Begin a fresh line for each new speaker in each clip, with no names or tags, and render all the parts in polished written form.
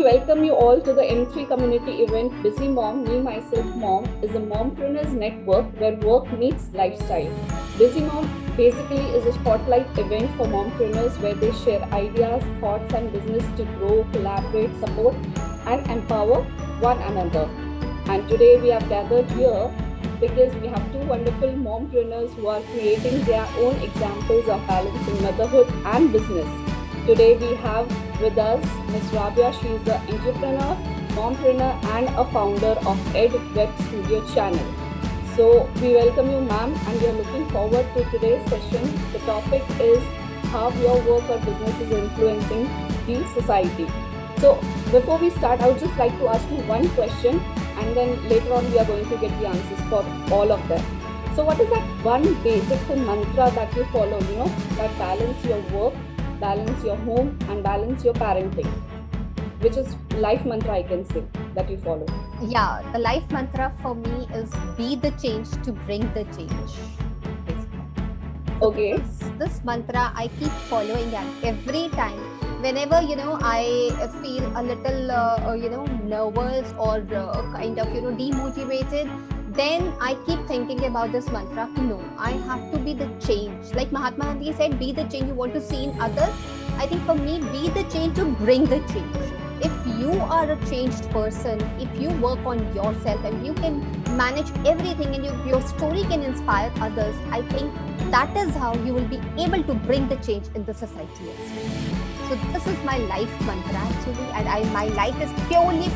welcome you all to the M3 community event Busy Mom, Me Myself Mom is a mompreneurs network where work meets lifestyle. Busy Mom basically is a spotlight event for mompreneurs where they share ideas, thoughts and business to grow, collaborate, support and empower one another. And today we have gathered here because we have two wonderful mompreneurs who are creating their own examples of balancing motherhood and business. Today we have with us Ms. Rabia. She is an entrepreneur, mompreneur and a founder of Ed Web Studio channel. So we welcome you, ma'am, and we are looking forward to today's session. The topic is how your work or business is influencing the society. So before we start, I would just like to ask you one question, and then later on we are going to get the answers for all of them. So what is that one basic mantra that you follow, that balance your work, balance your home and balance your parenting, which is life mantra, I can say, that you follow?
Yeah, the life mantra for me is be the change to bring the change.
Okay.
This mantra I keep following, and every time whenever I feel a little nervous or kind of demotivated, then I keep thinking about this mantra. No, I have to be the change. Like Mahatma Gandhi said, be the change you want to see in others. I think for me, be the change to bring the change. If you are a changed person, if you work on yourself and you can manage everything and your story can inspire others, I think that is how you will be able to bring the change in the society as well. So this is my life mantra actually, and my life is purely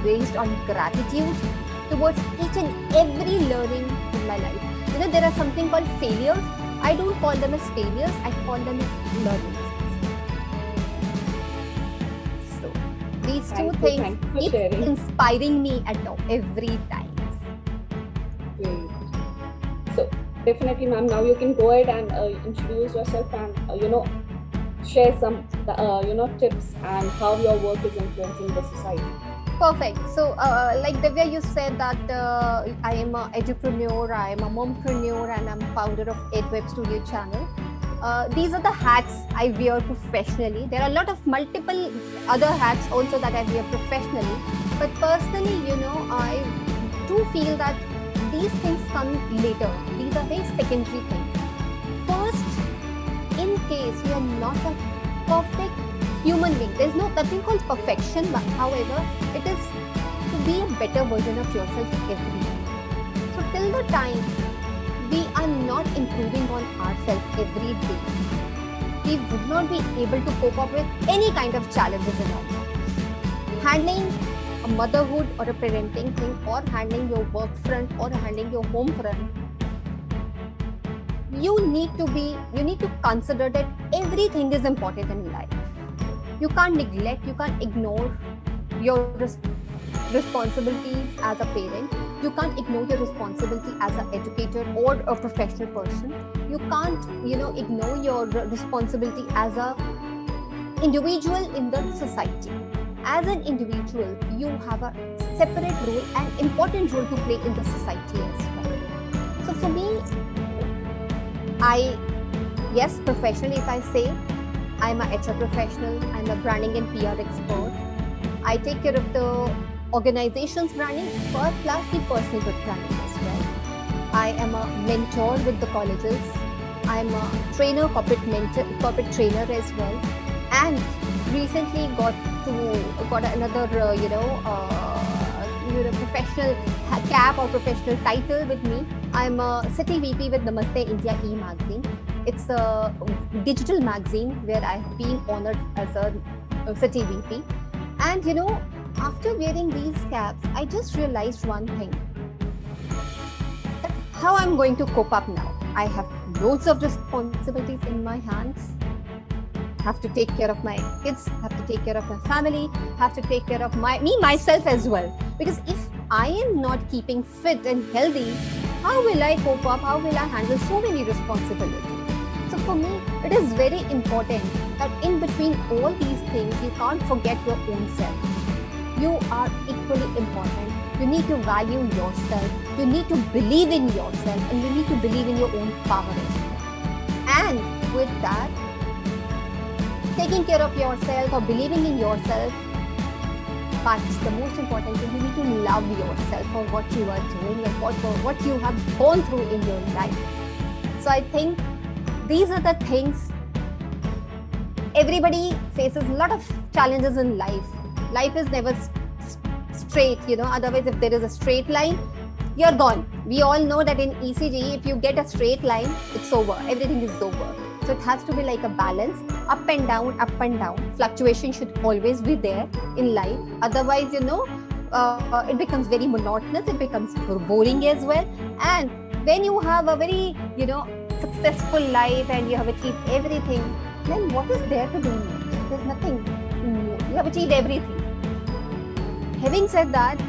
based on gratitude towards each and every learning in my life. There are something called failures. I don't call them as failures, I call them as learnings. So these two things keep inspiring me at every time.
Great. So definitely, ma'am, now you can go ahead and introduce yourself and share some tips and how your work is influencing the society.
Perfect. So, like Divya, you said that I am an edupreneur, I am a mompreneur, and I'm founder of Ed Web Studio channel. These are the hats I wear professionally. There are a lot of multiple other hats also that I wear professionally. But personally, I do feel that these things come later. These are very secondary things. First, in case you are not a perfect human being, there's nothing called perfection, but however, it is to be a better version of yourself every day. So till the time we are not improving on ourselves every day, we would not be able to cope up with any kind of challenges in our life. Handling a motherhood or a parenting thing, or handling your work front or handling your home front, you need to consider that everything is important in life. You can't neglect, you can't ignore your responsibilities as a parent. You can't ignore your responsibility as an educator or a professional person. You can't, ignore your responsibility as an individual in the society. As an individual, you have a separate role and important role to play in the society as well. So for me, yes, professionally, if I say, I'm a HR professional, I'm a branding and PR expert. I take care of the organization's branding plus the personal branding as well. I am a mentor with the colleges. I'm a trainer, corporate trainer as well. And recently got another, professional cap or professional title with me. I'm a City VP with Namaste India e-magazine. It's a digital magazine where I've been honored as a City VP. And after wearing these caps, I just realized one thing. How I'm going to cope up now. I have loads of responsibilities in my hands. Have to take care of my kids, have to take care of my family, have to take care of myself as well. Because if I am not keeping fit and healthy, how will I cope up? How will I handle so many responsibilities? So for me, it is very important that in between all these things, you can't forget your own self. You are equally important. You need to value yourself. You need to believe in yourself, and you need to believe in your own power as well. And with that, taking care of yourself or believing in yourself but the most important thing, you need to love yourself for what you are doing and what you have gone through in your life. So I think these are the things. Everybody faces a lot of challenges in life. Life is never straight, otherwise if there is a straight line, you're gone. We all know that in ECG, if you get a straight line, it's over. Everything is over. So it has to be like a balance, up and down, up and down. Fluctuation should always be there in life. Otherwise, it becomes very monotonous. It becomes boring as well. And when you have a very, successful life and you have achieved everything, then what is there to do? There's nothing. You have achieved everything. Having said that,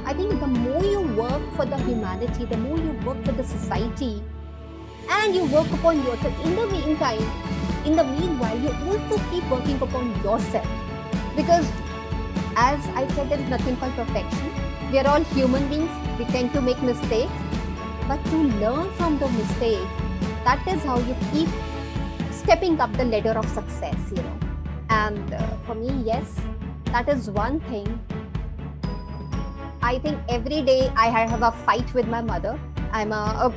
I think the more you work for the humanity, the more you work for the society, and you work upon yourself, in the meanwhile, you also keep working upon yourself. Because as I said, there is nothing called perfection. We are all human beings. We tend to make mistakes. But to learn from the mistakes, that is how you keep stepping up the ladder of success, And for me, yes, that is one thing. I think every day I have a fight with my mother. I'm a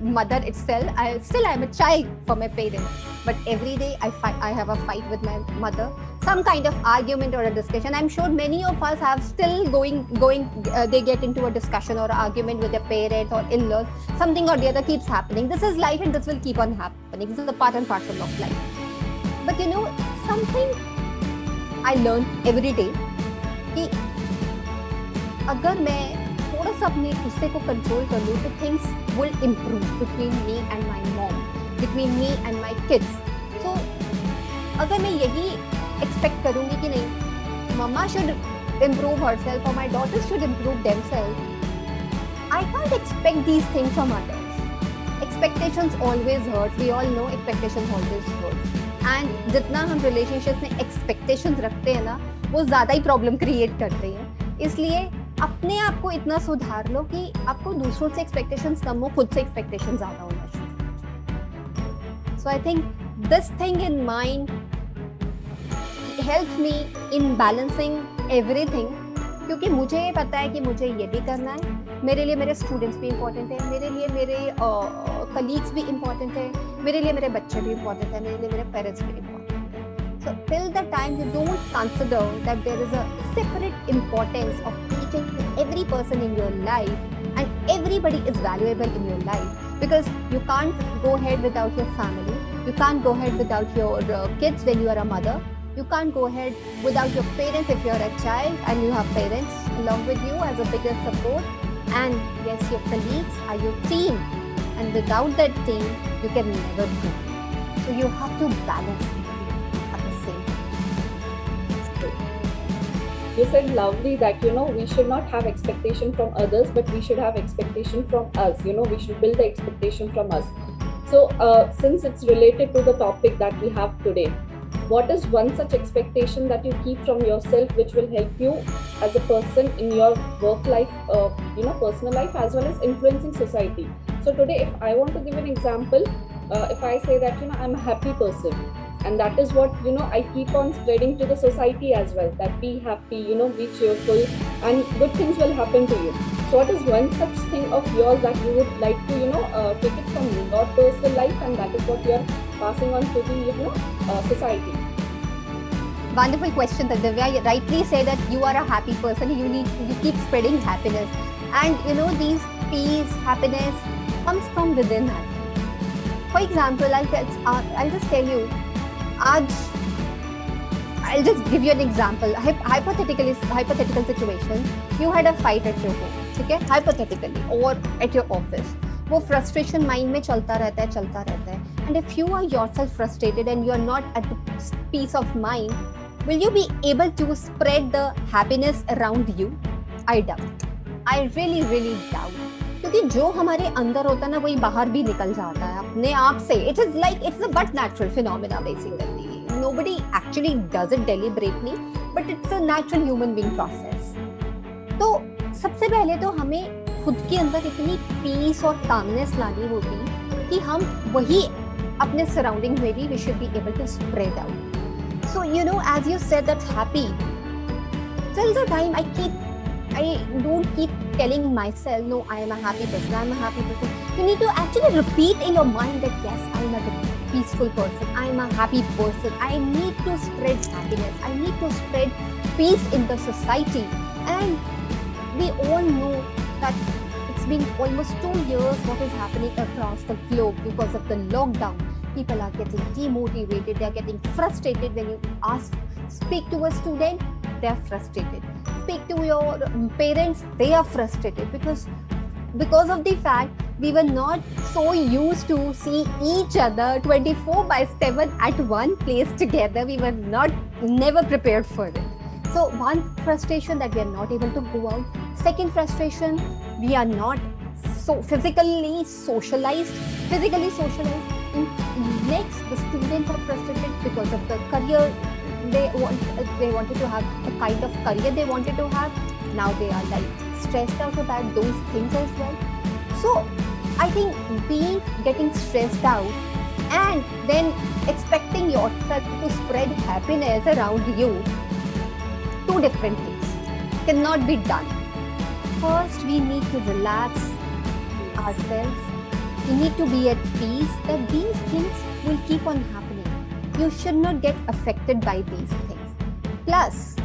mother itself. I am a child for my parents. But every day I have a fight with my mother. Some kind of argument or a discussion. I'm sure many of us have still they get into a discussion or argument with their parents or in-laws. Something or the other keeps happening. This is life and this will keep on happening. This is a part and parcel of life. But something I learned every day कि अगर मैं थोड़ा सा अपने गुस्से को control कर लूँ तो things will improve between me and my mom, between me and my kids. So अगर मैं यही एक्सपेक्ट करूँगी कि नहीं, मम्मा शुड इम्प्रूव हरसेल्फ और my daughters should improve themselves, I can't expect these things from others. Expectations always hurt. We all know expectations always hurt. And जितना हम relationship में एक्सपेक्टेशंस रखते हैं ना, वो ज़्यादा ही प्रॉब्लम क्रिएट करते हैं. इसलिए अपने आप को इतना सुधार लो कि आपको दूसरों से एक्सपेक्टेशंस कम हो, खुद से एक्सपेक्टेशंस ज़्यादा होना चाहिए. So I think this thing in mind helps me in balancing everything, क्योंकि मुझे पता है कि मुझे ये भी करना है. मेरे लिए मेरे स्टूडेंट्स भी इम्पोर्टेंट है, मेरे लिए मेरे कलीग्स भी इम्पोर्टेंट है, मेरे लिए मेरे बच्चे भी इम्पोर्टेंट है, मेरे लिए मेरे पेरेंट्स भी इम्पोर्टेंट है. So till the time you don't consider that there is a separate importance of each and every person in your life and everybody is valuable in your life, because you can't go ahead without your family, you can't go ahead without your kids when you are a mother, you can't go ahead without your parents if you are a child and you have parents along with you as a bigger support, and yes, your colleagues are your team, and without that team you can never do. So you have to balance.
You said lovely that we should not have expectation from others, but we should have expectation from us. We should build the expectation from us. So since it's related to the topic that we have today, what is one such expectation that you keep from yourself which will help you as a person in your work life, personal life, as well as influencing society? So today, if I want to give an example, if I say that I'm a happy person, and that is what I keep on spreading to the society as well, that be happy, be cheerful, and good things will happen to you. So what is one such thing of yours that you would like to take it from your personal life, and that is what you are passing on to the society?
Wonderful question, Divya. You rightly say that you are a happy person. You keep spreading happiness, and these peace, happiness comes from within us. For example, I'll just tell you. I'll just give you an example. Hypothetical situation. You had a fight at your home, ठीक है? Hypothetically, or at your office. वो frustration mind में चलता रहता है. And if you are yourself frustrated and you are not at peace of mind, will you be able to spread the happiness around you? I doubt. I really, really doubt. क्योंकि जो हमारे अंदर होता है ना, वही बाहर भी निकल जाता है अपने आप से. It's a but natural phenomena basically. Nobody actually does it deliberately, but it's a natural human being process. तो सबसे पहले तो हमें खुद के अंदर इतनी पीस और कामनेस लानी होगी कि हम वही अपने सराउंडिंग में भी we should be able to spread out. So as you said, that's happy. till the time I don't keep telling myself, no, I am a happy person, I am a happy person. You need to actually repeat in your mind that yes, I am a peaceful person, I am a happy person. I need to spread happiness. I need to spread peace in the society. And we all know that it's been almost 2 years what is happening across the globe because of the lockdown. People are getting demotivated, they are getting frustrated. When you speak to a student, they are frustrated. Speak to your parents, they are frustrated because of the fact we were not so used to see each other 24/7 at one place together. We were never prepared for it. So one frustration that we are not able to go out. Second frustration, we are not so physically socialized. Next, the students are frustrated because of the career they wanted to have, the kind of career they wanted to have. Now they are like stressed out about those things as well. So I think getting stressed out and then expecting yourself to spread happiness around you, two different things, cannot be done. First, we need to relax ourselves. We need to be at peace that these things will keep on happening. You should not get affected by these things. Plus,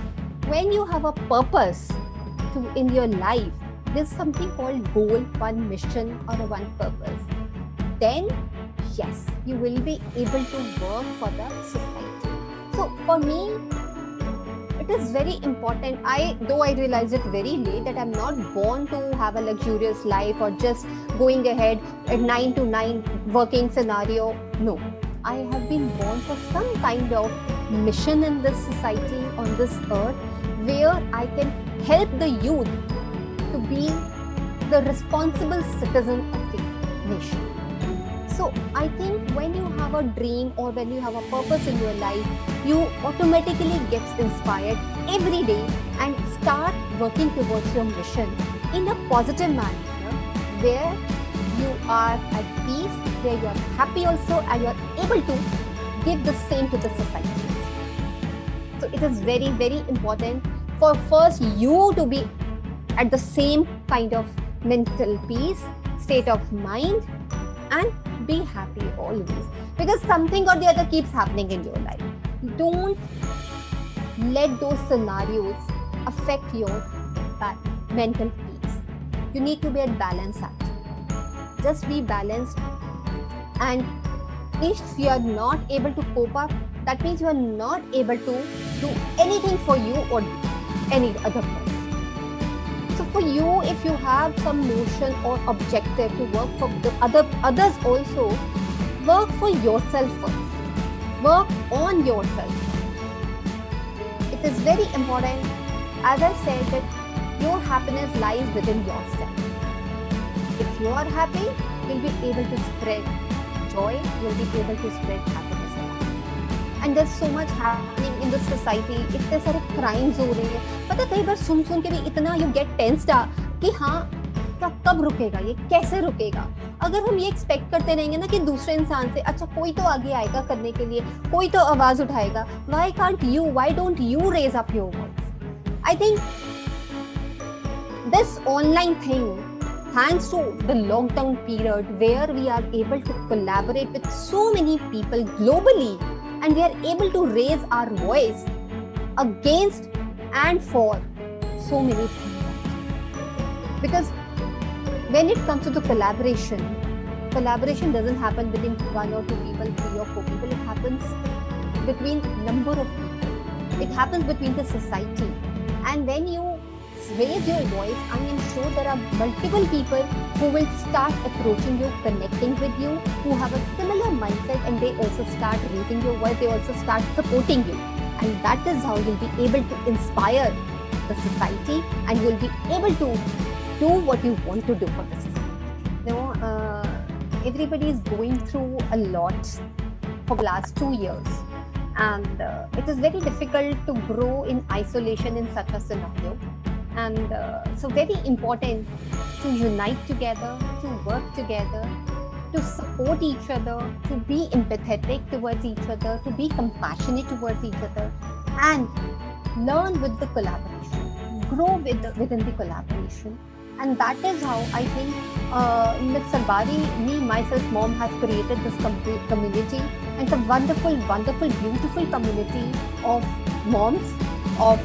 when you have a purpose in your life, there's something called goal, one mission or one purpose. Then, yes, you will be able to work for the society. So for me, it is very important. Though I realized it very late that I'm not born to have a luxurious life or just going ahead at 9 to 9 working scenario. No, I have been born for some kind of mission in this society, on this earth, where I can help the youth to be the responsible citizen of the nation. So I think when you have a dream or when you have a purpose in your life, you automatically get inspired every day and start working towards your mission in a positive manner, where you are at peace, where you are happy also, and you are able to give the same to the society. So it is very, very important for first you to be at the same kind of mental peace, state of mind, and be happy always, because something or the other keeps happening in your life. Don't let those scenarios affect your mental peace. You need to be at balance act. Just be balanced, and if you are not able to cope up, that means you are not able to do anything for you or any other person. So for you, if you have some notion or objective to work for the others also, work for yourself first. Work on yourself. It is very important, as I said, that your happiness lies within yourself. If you are happy, you'll be able to spread joy, you'll be able to spread happiness. And there's so much happening in the society. इतने सारे crimes हो रहे हैं. पता कई बार सुन के भी इतना you get tensed कि हाँ कब रुकेगा ये, कैसे रुकेगा. अगर हम ये एक्सपेक्ट करते रहेंगे ना कि दूसरे इंसान से अच्छा कोई तो आगे आएगा करने के लिए, कोई तो आवाज उठाएगा. Why can't you? Why don't you raise up your voice? I think this online thing, thanks to the lockdown period where we are able to collaborate with so many people globally, and we are able to raise our voice against and for so many things. Because when it comes to the collaboration doesn't happen between 1 or 2 people, 3 or 4 people. It happens between number of people. It happens between the society. And when you raise your voice, I am sure there are multiple people who will start approaching you, connecting with you, who have a similar mindset, and they also start raising your voice, they also start supporting you. And that is how you'll be able to inspire the society, and you'll be able to do what you want to do for the society. Everybody is going through a lot for the last 2 years, and it is very difficult to grow in isolation in such a scenario. And so very important to unite together, to work together, to support each other, to be empathetic towards each other, to be compassionate towards each other, and learn with the collaboration. grow within the collaboration. And that is how I think Ms. Sarbari, me, myself, mom, has created this community. And it's a wonderful, wonderful, beautiful community of moms, of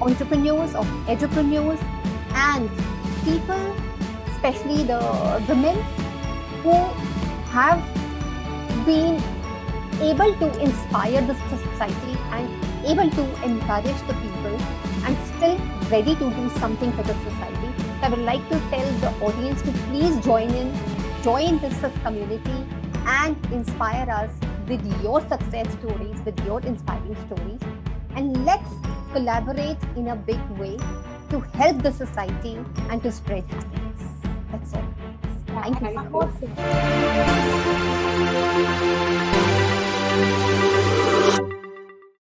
entrepreneurs, of edupreneurs, and people, especially the women, who have been able to inspire the society and able to encourage the people and still ready to do something for the society. I would like to tell the audience to please join this community and inspire us with your success stories, with your inspiring stories. And let's collaborate in a big way to help the society and to spread happiness. That's all. Thank you so much.